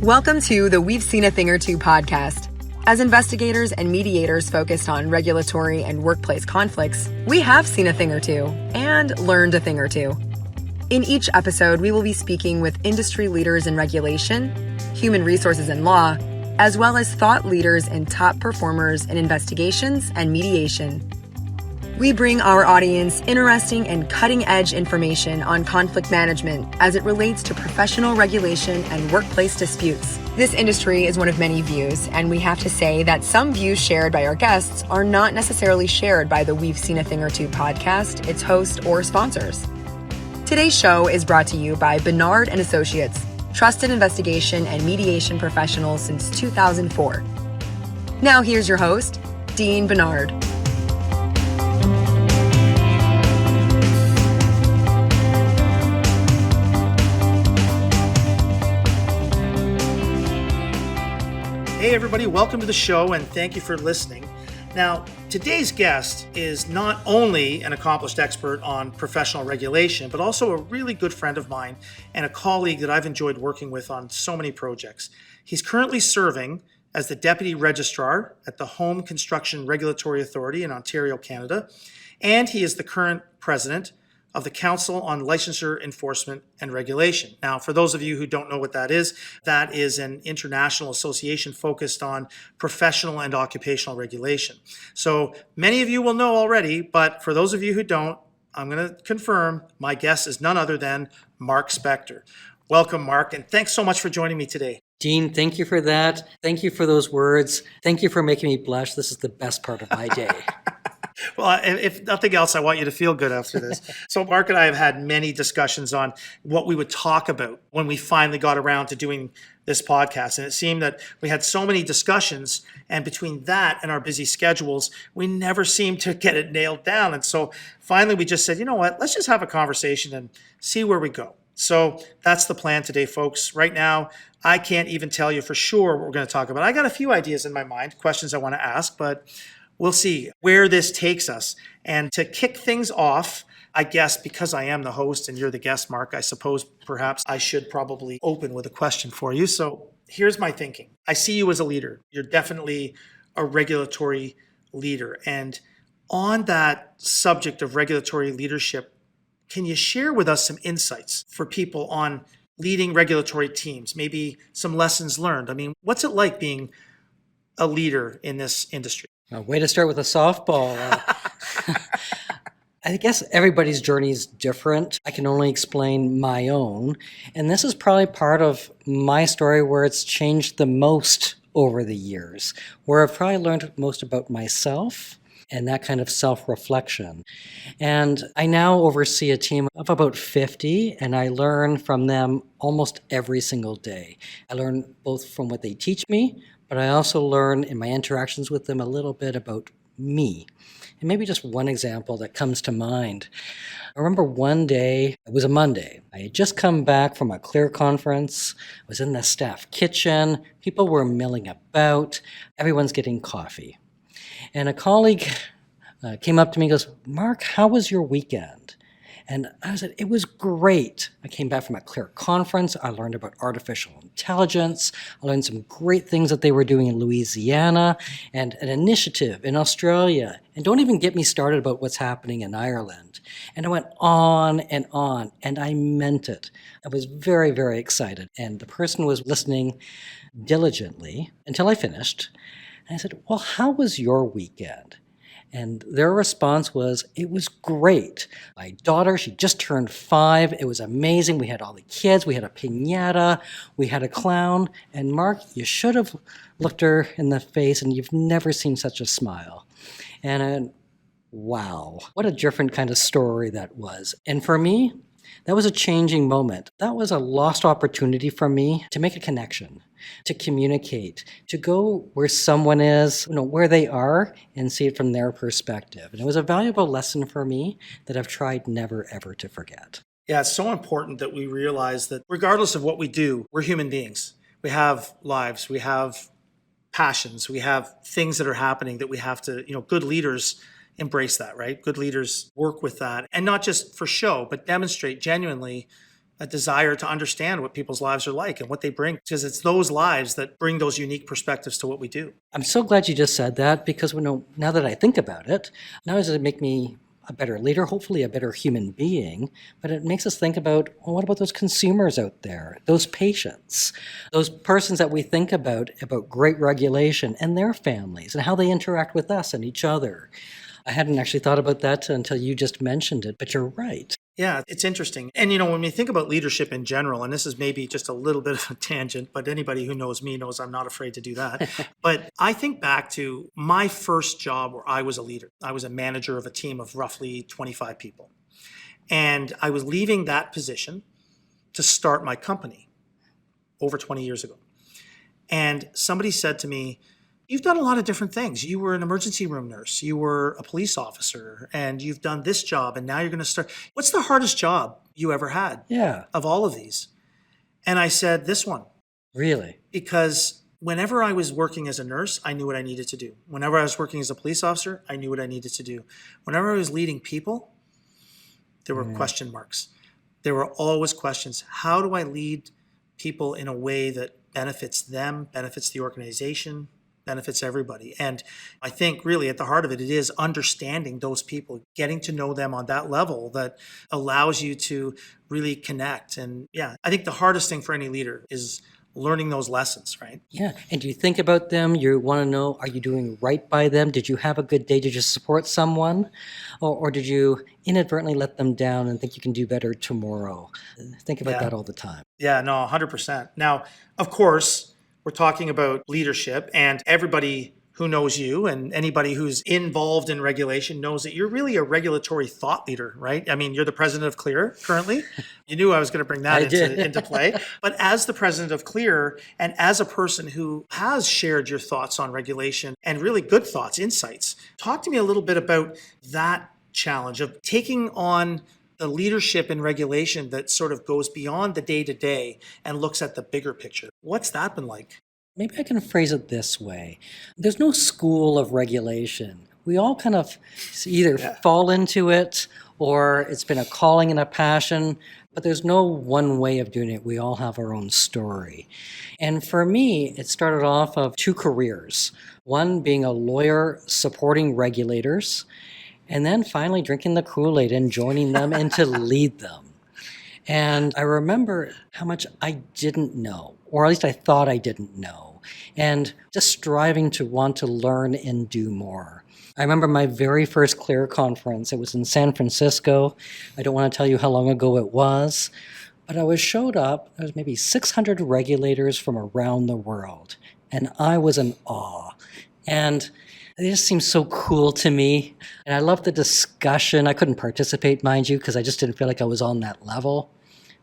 Welcome to the We've Seen a Thing or Two podcast. As investigators and mediators focused on regulatory and workplace conflicts, we have seen a thing or two and learned a thing or two. In each episode, we will be speaking with industry leaders in regulation, human resources and law, as well as thought leaders and top performers in investigations and mediation. We bring our audience interesting and cutting-edge information on conflict management as it relates to professional regulation and workplace disputes. This industry is one of many views, and we have to say that some views shared by our guests are not necessarily shared by the We've Seen a Thing or Two podcast, its host, or sponsors. Today's show is brought to you by Benard Associates, trusted investigation and mediation professionals since 2004. Now here's your host, Dean Benard. Hey everybody, welcome to the show and thank you for listening. Now, today's guest is not only an accomplished expert on professional regulation, but also a really good friend of mine and a colleague that I've enjoyed working with on so many projects. He's currently serving as the Deputy Registrar at the Home Construction Regulatory Authority in Ontario, Canada, and he is the current President of the Council on Licensure, Enforcement and Regulation. Now, for those of you who don't know what that is an international association focused on professional and occupational regulation. So many of you will know already, but for those of you who don't, I'm going to confirm my guest is none other than Marc Spector. Welcome, Marc, and thanks so much for joining me today. Dean, thank you for that. Thank you for those words. Thank you for making me blush. This is the best part of my day. Well, if nothing else, I want you to feel good after this. So Marc and I have had many discussions on what we would talk about when we finally got around to doing this podcast. And it seemed that we had so many discussions, and between that and our busy schedules, we never seemed to get it nailed down. And so finally we just said, you know what, let's just have a conversation and see where we go. So that's the plan today, folks. Right now, I can't even tell you for sure what we're going to talk about. I got a few ideas in my mind, questions I want to ask, but we'll see where this takes us. And to kick things off, I guess because I am the host and you're the guest, Marc, I suppose perhaps I should probably open with a question for you. So here's my thinking. I see you as a leader. You're definitely a regulatory leader. And on that subject of regulatory leadership, can you share with us some insights for people on leading regulatory teams, maybe some lessons learned? I mean, what's it like being a leader in this industry? Way to start with a softball. I guess everybody's journey is different. I can only explain my own. And this is probably part of my story where it's changed the most over the years, where I've probably learned most about myself and that kind of self-reflection. And I now oversee a team of about 50, and I learn from them almost every single day. I learn both from what they teach me, but I also learn in my interactions with them a little bit about me. And maybe just one example that comes to mind. I remember one day, it was a Monday. I had just come back from a CLEAR conference. I was in the staff kitchen. People were milling about. Everyone's getting coffee. And a colleague came up to me and goes, "Marc, how was your weekend?" And I said, "It was great. I came back from a CLEAR conference. I learned about artificial intelligence. I learned some great things that they were doing in Louisiana and an initiative in Australia. And don't even get me started about what's happening in Ireland." And I went on, and I meant it. I was very, very excited. And the person was listening diligently until I finished. And I said, "Well, how was your weekend?" And their response was, "It was great. My daughter, she just turned 5. It was amazing. We had all the kids. We had a piñata. We had a clown. And Marc, you should have looked her in the face, and you've never seen such a smile." And wow, what a different kind of story that was. And for me, that was a changing moment. That was a lost opportunity for me to make a connection, to communicate, to go where someone is, where they are, and see it from their perspective. And it was a valuable lesson for me that I've tried never, ever to forget. Yeah, it's so important that we realize that regardless of what we do, we're human beings. We have lives, we have passions, we have things that are happening that we have to, good leaders embrace that, right? Good leaders work with that, and not just for show, but demonstrate genuinely a desire to understand what people's lives are like and what they bring, because it's those lives that bring those unique perspectives to what we do. I'm so glad you just said that, because now that I think about it, not only does it make me a better leader, hopefully a better human being, but it makes us think about, well, what about those consumers out there, those patients, those persons that we think about great regulation and their families and how they interact with us and each other. I hadn't actually thought about that until you just mentioned it, but you're right. Yeah, it's interesting. And, when we think about leadership in general, and this is maybe just a little bit of a tangent, but anybody who knows me knows I'm not afraid to do that. But I think back to my first job where I was a leader. I was a manager of a team of roughly 25 people. And I was leaving that position to start my company over 20 years ago. And somebody said to me, "You've done a lot of different things. You were an emergency room nurse, you were a police officer, and you've done this job, and now you're going to start. What's the hardest job you ever had of all of these?" And I said, "This one." Really? Because whenever I was working as a nurse, I knew what I needed to do. Whenever I was working as a police officer, I knew what I needed to do. Whenever I was leading people, there were question marks. There were always questions. How do I lead people in a way that benefits them, benefits the organization, benefits everybody? And I think really at the heart of it, it is understanding those people, getting to know them on that level that allows you to really connect. And I think the hardest thing for any leader is learning those lessons, right? Yeah. And do you think about them? You want to know, are you doing right by them? Did you have a good day? Did you support someone? Or did you inadvertently let them down and think you can do better tomorrow? Think about that all the time. Yeah, no, 100%. Now, of course, we're talking about leadership, and everybody who knows you and anybody who's involved in regulation knows that you're really a regulatory thought leader, right? I mean, you're the president of CLEAR currently. You knew I was going to bring that into play. But as the president of CLEAR and as a person who has shared your thoughts on regulation and really good thoughts, insights, talk to me a little bit about that challenge of taking on the leadership in regulation that sort of goes beyond the day-to-day and looks at the bigger picture. What's that been like? Maybe I can phrase it this way. There's no school of regulation. We all kind of either fall into it or it's been a calling and a passion, but there's no one way of doing it. We all have our own story. And for me, it started off of two careers. One being a lawyer supporting regulators, and then finally drinking the Kool-Aid and joining them and to lead them. And I remember how much I didn't know, or at least I thought I didn't know, and just striving to want to learn and do more. I remember my very first CLEAR conference. It was in San Francisco. I don't want to tell you how long ago it was, but I showed up. There was maybe 600 regulators from around the world, and I was in awe. And it just seemed so cool to me. And I loved the discussion. I couldn't participate, mind you, because I just didn't feel like I was on that level.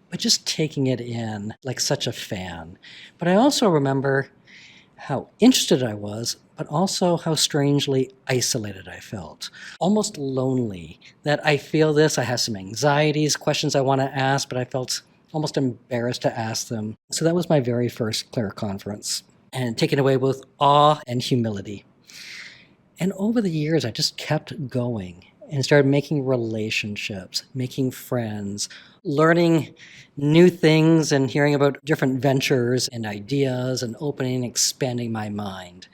But just taking it in like such a fan. But I also remember how interested I was, but also how strangely isolated I felt. Almost lonely. That I feel this, I have some anxieties, questions I want to ask, but I felt almost embarrassed to ask them. So that was my very first CLEAR conference. And taken away with awe and humility. And over the years, I just kept going and started making relationships, making friends, learning new things and hearing about different ventures and ideas and opening and expanding my mind.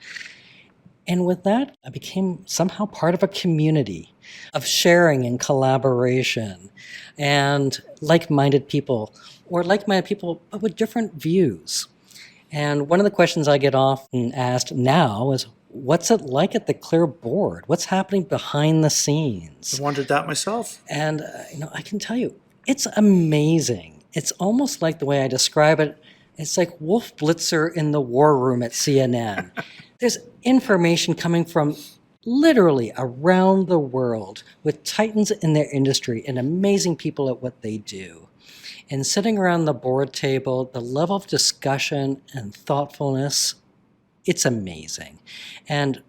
And with that, I became somehow part of a community of sharing and collaboration and like-minded people, but with different views. And one of the questions I get often asked now is, what's it like at the CLEAR board? What's happening behind the scenes? I wondered that myself. And I can tell you, it's amazing. It's almost like the way I describe it, it's like Wolf Blitzer in the war room at CNN. There's information coming from literally around the world with titans in their industry and amazing people at what they do. And sitting around the board table, the level of discussion and thoughtfulness, it's amazing. And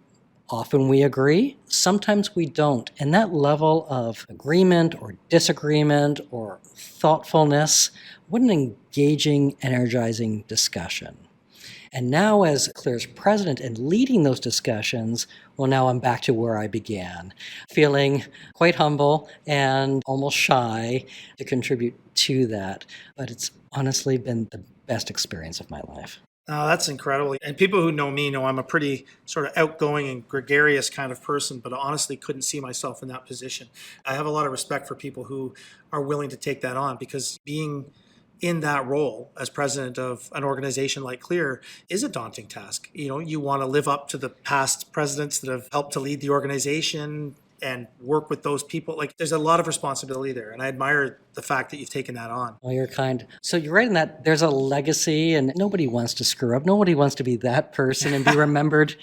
often we agree, sometimes we don't. And that level of agreement or disagreement or thoughtfulness, what an engaging, energizing discussion. And now as CLEAR's president and leading those discussions, well, now I'm back to where I began, feeling quite humble and almost shy to contribute to that. But it's honestly been the best experience of my life. Oh, that's incredible. And people who know me know I'm a pretty sort of outgoing and gregarious kind of person, but I honestly couldn't see myself in that position. I have a lot of respect for people who are willing to take that on, because being in that role as president of an organization like CLEAR is a daunting task. You want to live up to the past presidents that have helped to lead the organization and work with those people. Like, there's a lot of responsibility there. And I admire the fact that you've taken that on. Well, you're kind. So you're right in that there's a legacy, and nobody wants to screw up. Nobody wants to be that person and be remembered.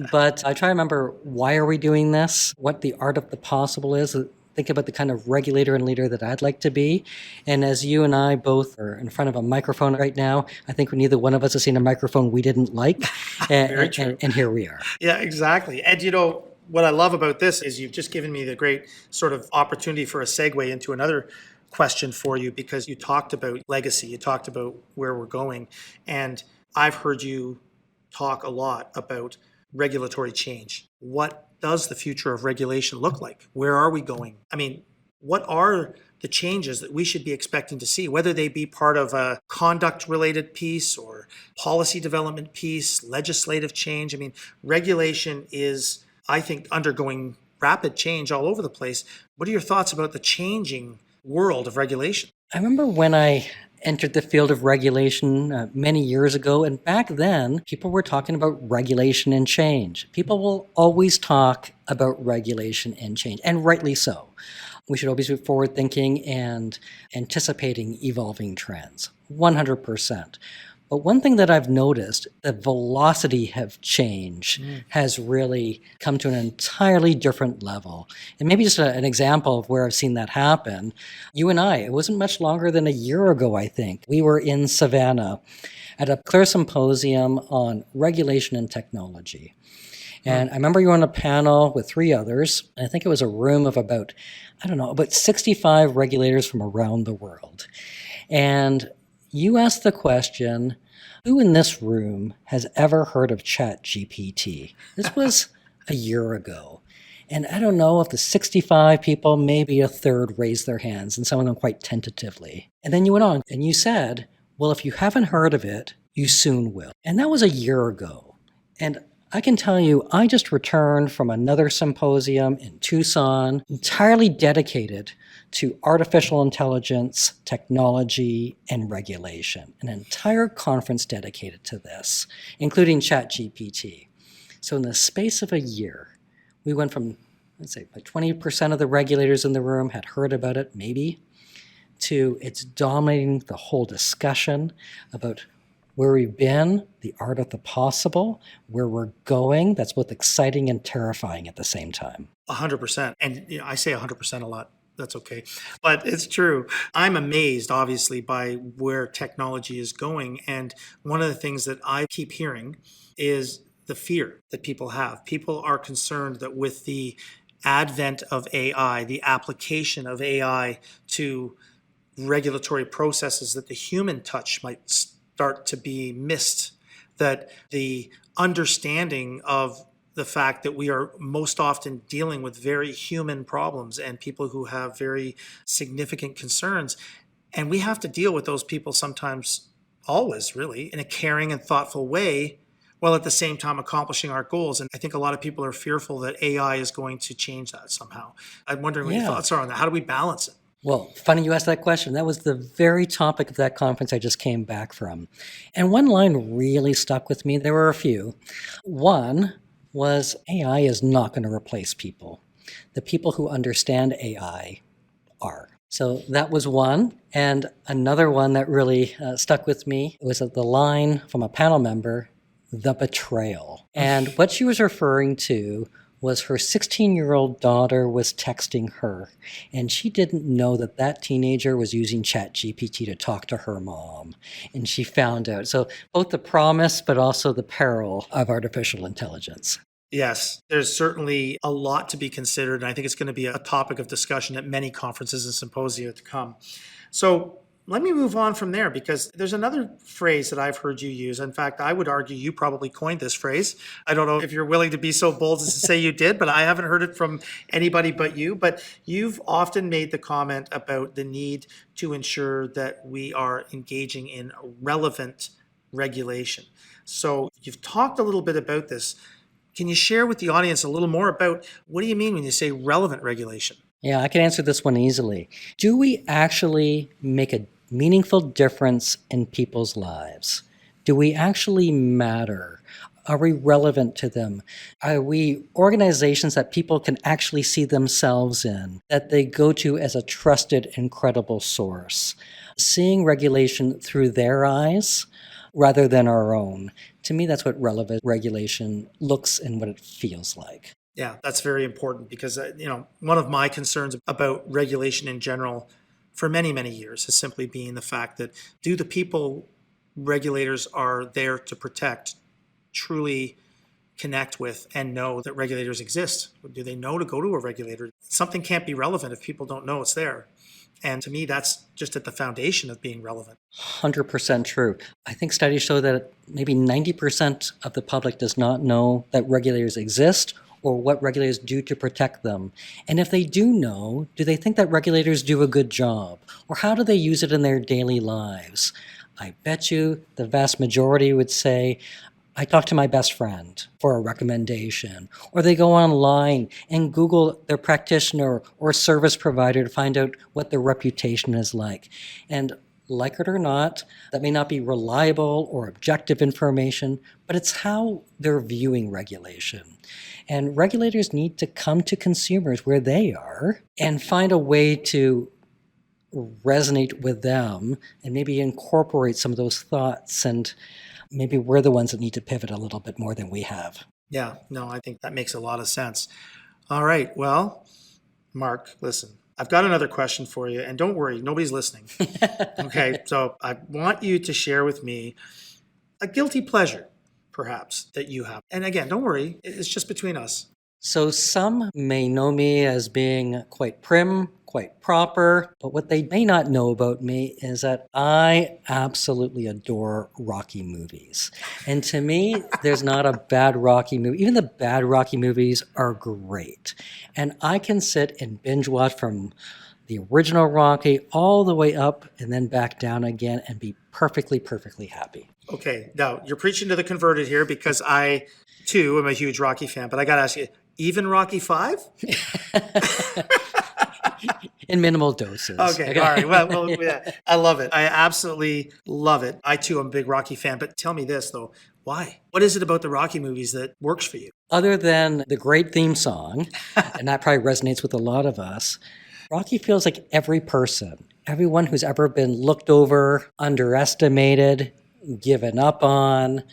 But I try to remember, why are we doing this? What the art of the possible is. Think about the kind of regulator and leader that I'd like to be. And as you and I both are in front of a microphone right now, I think neither one of us has seen a microphone we didn't like. Very true. And here we are. Yeah, exactly. And what I love about this is you've just given me the great sort of opportunity for a segue into another question for you, because you talked about legacy, you talked about where we're going, and I've heard you talk a lot about regulatory change. What does the future of regulation look like? Where are we going? I mean, what are the changes that we should be expecting to see, whether they be part of a conduct-related piece or policy development piece, legislative change? I mean, regulation is, I think, undergoing rapid change all over the place. What are your thoughts about the changing world of regulation? I remember when I entered the field of regulation many years ago, and back then, people were talking about regulation and change. People will always talk about regulation and change, and rightly so. We should always be forward-thinking and anticipating evolving trends, 100%. But one thing that I've noticed, the velocity of change has really come to an entirely different level. And maybe just an example of where I've seen that happen. You and I, it wasn't much longer than a year ago, I think. We were in Savannah at a CLEAR symposium on regulation and technology. And I remember you were on a panel with 3 others. And I think it was a room of about 65 regulators from around the world. And you asked the question, who in this room has ever heard of ChatGPT? This was a year ago. And I don't know if the 65 people, maybe a third raised their hands, and some of them quite tentatively. And then you went on and you said, well, if you haven't heard of it, you soon will. And that was a year ago. And I can tell you, I just returned from another symposium in Tucson, entirely dedicated to artificial intelligence, technology, and regulation. An entire conference dedicated to this, including ChatGPT. So in the space of a year, we went from, let's say, like 20% of the regulators in the room had heard about it, maybe, to it's dominating the whole discussion about where we've been, the art of the possible, where we're going. That's both exciting and terrifying at the same time. 100%. And I say 100% a lot. That's okay. But it's true. I'm amazed, obviously, by where technology is going. And one of the things that I keep hearing is the fear that people have. People are concerned that with the advent of AI, the application of AI to regulatory processes, that the human touch might start to be missed, that the understanding of the fact that we are most often dealing with very human problems and people who have very significant concerns. And we have to deal with those people sometimes, always really, in a caring and thoughtful way, while at the same time accomplishing our goals. And I think a lot of people are fearful that AI is going to change that somehow. I'm wondering what your thoughts are on that. How do we balance it? Well, funny you asked that question. That was the very topic of that conference I just came back from. And one line really stuck with me. There were a few. One was, AI is not going to replace people. The people who understand AI are. So that was one. And another one that really stuck with me was the line from a panel member, the betrayal. And what she was referring to was her 16-year-old daughter was texting her, and she didn't know that that teenager was using ChatGPT to talk to her mom, and she found out. So both the promise, but also the peril of artificial intelligence. Yes, there's certainly a lot to be considered, and I think it's going to be a topic of discussion at many conferences and symposia to come. So let me move on from there, because there's another phrase that I've heard you use. In fact, I would argue you probably coined this phrase. I don't know if you're willing to be so bold as to say you did, but I haven't heard it from anybody but you. But you've often made the comment about the need to ensure that we are engaging in relevant regulation. So you've talked a little bit about this. Can you share with the audience a little more about what do you mean when you say relevant regulation? Yeah, I can answer this one easily. Do we actually make a meaningful difference in people's lives? Do we actually matter? Are we relevant to them? Are we organizations that people can actually see themselves in, that they go to as a trusted and credible source? Seeing regulation through their eyes rather than our own. To me, that's what relevant regulation looks and what it feels like. Yeah, that's very important, because one of my concerns about regulation in general for many, many years has simply been the fact that, do the people regulators are there to protect truly connect with and know that regulators exist? Do they know to go to a regulator? Something can't be relevant if people don't know it's there. And to me, that's just at the foundation of being relevant. 100% true. I think studies show that maybe 90% of the public does not know that regulators exist or what regulators do to protect them. And if they do know, do they think that regulators do a good job? Or how do they use it in their daily lives? I bet you the vast majority would say, I talk to my best friend for a recommendation, or they go online and Google their practitioner or service provider to find out what their reputation is like. And like it or not, that may not be reliable or objective information, but it's how they're viewing regulation. And regulators need to come to consumers where they are and find a way to resonate with them and maybe incorporate some of those thoughts, and maybe we're the ones that need to pivot a little bit more than we have. Yeah, no, I think that makes a lot of sense. All right, well, Marc, listen, I've got another question for you, and don't worry, nobody's listening. Okay, so I want you to share with me a guilty pleasure, perhaps, that you have. And again, don't worry, it's just between us. So some may know me as being quite prim, quite proper, but what they may not know about me is that I absolutely adore Rocky movies. And to me, there's not a bad Rocky movie. Even the bad Rocky movies are great. And I can sit and binge watch from the original Rocky all the way up and then back down again and be perfectly, perfectly happy. Okay, now you're preaching to the converted here, because I, too, am a huge Rocky fan, but I got to ask you, even Rocky 5? In minimal doses. Okay, all right. Well, yeah, I love it. I absolutely love it. I, too, am a big Rocky fan. But tell me this, though. Why? What is it about the Rocky movies that works for you? Other than the great theme song, and that probably resonates with a lot of us, Rocky feels like every person, everyone who's ever been looked over, underestimated, given up on,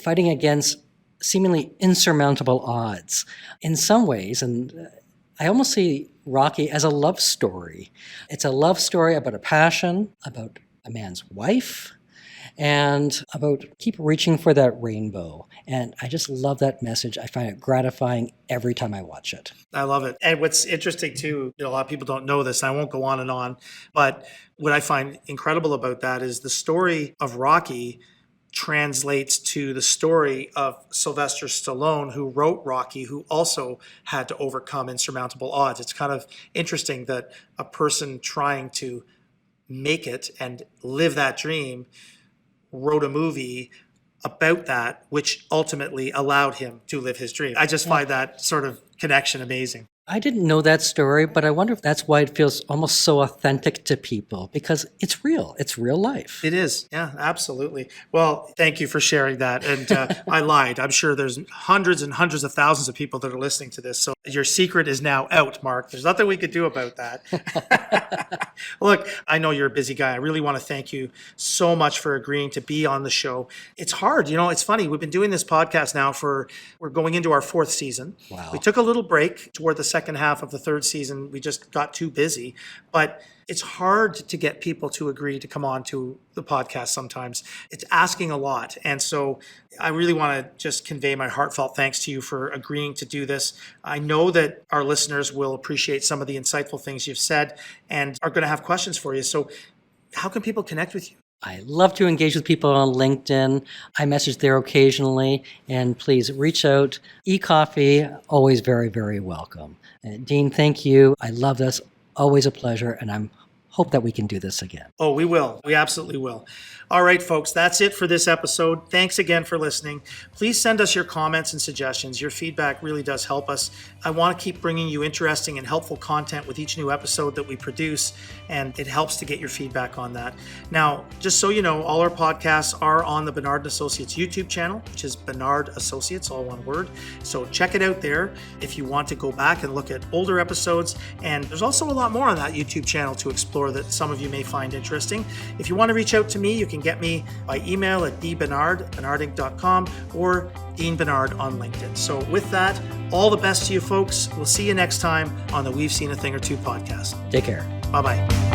fighting against seemingly insurmountable odds. In some ways, and I almost see Rocky as a love story. It's a love story about a passion, about a man's wife, and about keep reaching for that rainbow. And I just love that message. I find it gratifying every time I watch it. I love it. And what's interesting too, a lot of people don't know this, and I won't go on and on, but what I find incredible about that is the story of Rocky translates to the story of Sylvester Stallone, who wrote Rocky, who also had to overcome insurmountable odds. It's kind of interesting that a person trying to make it and live that dream wrote a movie about that, which ultimately allowed him to live his dream. I just find that sort of connection amazing. I didn't know that story, but I wonder if that's why it feels almost so authentic to people, because it's real. It's real life. It is. Yeah, absolutely. Well, thank you for sharing that. And I lied. I'm sure there's hundreds and hundreds of thousands of people that are listening to this. So your secret is now out, Marc. There's nothing we could do about that. Look, I know you're a busy guy. I really want to thank you so much for agreeing to be on the show. It's hard. It's funny. We've been doing this podcast now we're going into our 4th season. Wow. We took a little break toward the second half of the 3rd season. We just got too busy, but it's hard to get people to agree to come on to the podcast sometimes. It's asking a lot. And so I really want to just convey my heartfelt thanks to you for agreeing to do this. I know that our listeners will appreciate some of the insightful things you've said and are going to have questions for you. So how can people connect with you? I love to engage with people on LinkedIn. I message there occasionally, and please reach out. E-coffee, always very, very welcome. Dean, thank you. I love this. Always a pleasure, and I hope that we can do this again. Oh, we will. We absolutely will. All right, folks, that's it for this episode. Thanks again for listening. Please send us your comments and suggestions. Your feedback really does help us. I want to keep bringing you interesting and helpful content with each new episode that we produce, and it helps to get your feedback on that. Now, just so you know, all our podcasts are on the Benard Associates YouTube channel, which is Benard Associates, all one word. So check it out there if you want to go back and look at older episodes. And there's also a lot more on that YouTube channel to explore that some of you may find interesting. If you want to reach out to me, you can get me by email at dbenard@benardinc.com or Dean Benard on LinkedIn. So with that, all the best to you folks. We'll see you next time on the We've Seen a Thing or Two podcast. Take care. Bye-bye.